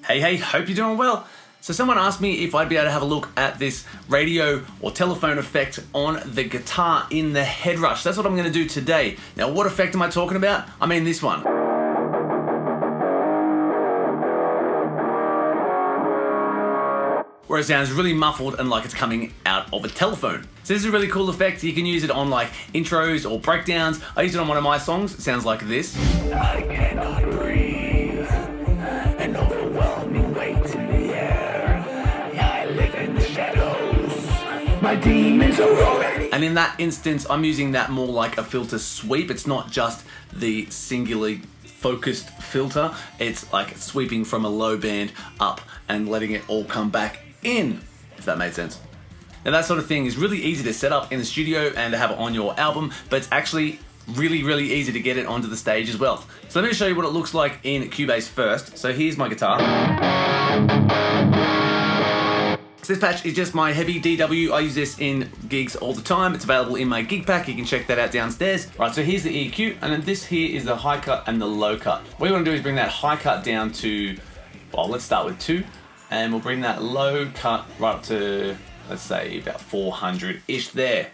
Hey, hope you're doing well. So someone asked me if I'd be able to have a look at this radio or telephone effect on the guitar in the HeadRush. That's what I'm going to do today. Now, what effect am I talking about? I mean this one. Where it sounds really muffled and like it's coming out of a telephone. So this is a really cool effect. You can use it on like intros or breakdowns. I used it on one of my songs. It sounds like this. I cannot breathe. An overwhelming weight in the air. I live in the shadows. My demons are already. And in that instance, I'm using that more like a filter sweep. It's not just the singularly focused filter. It's like sweeping from a low band up and letting it all come back in, if that made sense. Now that sort of thing is really easy to set up in the studio and to have it on your album, but it's actually really easy to get it onto the stage as well. So let me show you what it looks like in Cubase first. So here's my guitar. So this patch is just my heavy DW. I use this in gigs all the time. It's available in my gig pack. You can check that out downstairs. Right, so here's the EQ, and then this here is the high cut and the low cut. What you want to do is bring that high cut down to, well, let's start with 2, and we'll bring that low cut right up to, let's say, about 400-ish there.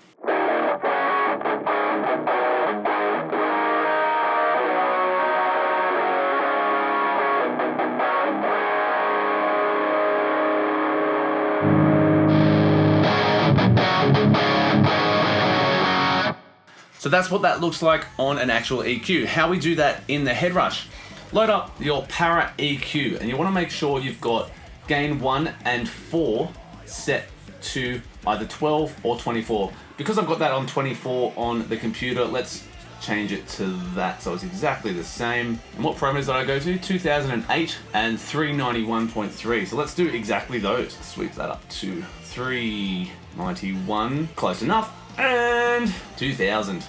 So that's what that looks like on an actual EQ. How we do that in the HeadRush. Load up your Para EQ, and you want to make sure you've got gain 1 and 4 set to either 12 or 24. Because I've got that on 24 on the computer, let's change it to that so it's exactly the same. And what parameters did I go to? 2008 and 391.3. So let's do exactly those. Sweep that up to 391, close enough. And 2000.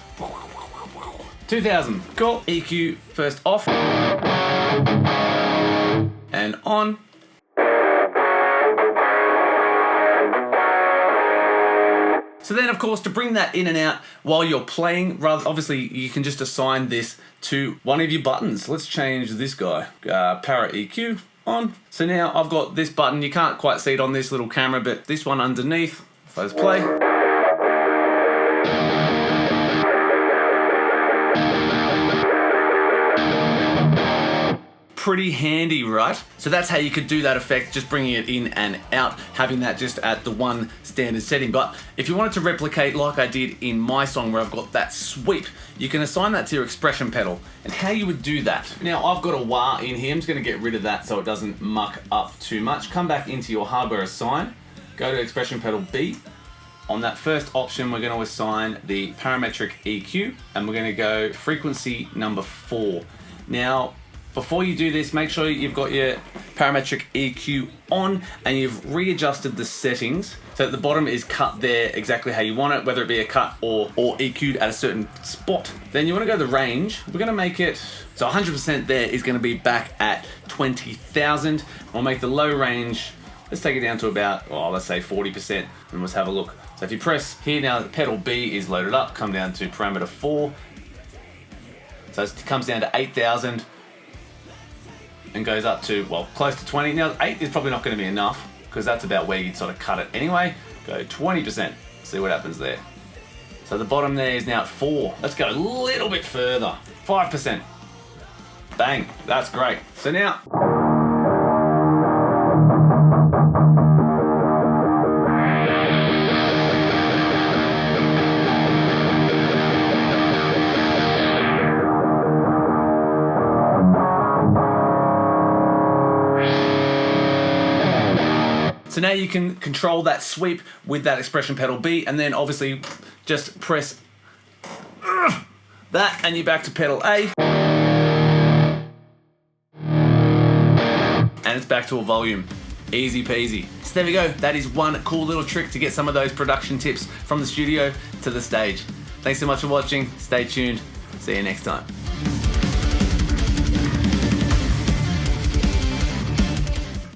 2000. Cool. EQ first off. And on. So then, of course, to bring that in and out while you're playing, obviously you can just assign this to one of your buttons. Let's change this guy. Para EQ on. So now I've got this button. You can't quite see it on this little camera, but this one underneath. If I just play. Pretty handy, right? So that's how you could do that effect, just bringing it in and out, having that just at the one standard setting. But if you wanted to replicate like I did in my song where I've got that sweep, you can assign that to your expression pedal. And how you would do that. Now I've got a wah in here. I'm just gonna get rid of that so it doesn't muck up too much. Come back into your hardware assign, go to expression pedal B. On that first option, we're gonna assign the parametric EQ, and we're gonna go frequency number 4. Now, before you do this, make sure you've got your parametric EQ on and you've readjusted the settings so that the bottom is cut there exactly how you want it, whether it be a cut or EQ'd at a certain spot. Then you want to go to the range. We're going to make it, so 100% there is going to be back at 20,000. I'll make the low range, let's take it down to about, let's say 40%, and let's have a look. So if you press here now, pedal B is loaded up, come down to parameter 4. So it comes down to 8,000. And goes up to, well, close to 20. Now, 8 is probably not going to be enough because that's about where you'd sort of cut it anyway. Go 20%, see what happens there. So the bottom there is now at 4. Let's go a little bit further, 5%. Bang, that's great. So now, so now you can control that sweep with that expression pedal B, and then obviously just press that and you're back to pedal A. And it's back to a volume. Easy peasy. So there we go. That is one cool little trick to get some of those production tips from the studio to the stage. Thanks so much for watching. Stay tuned. See you next time.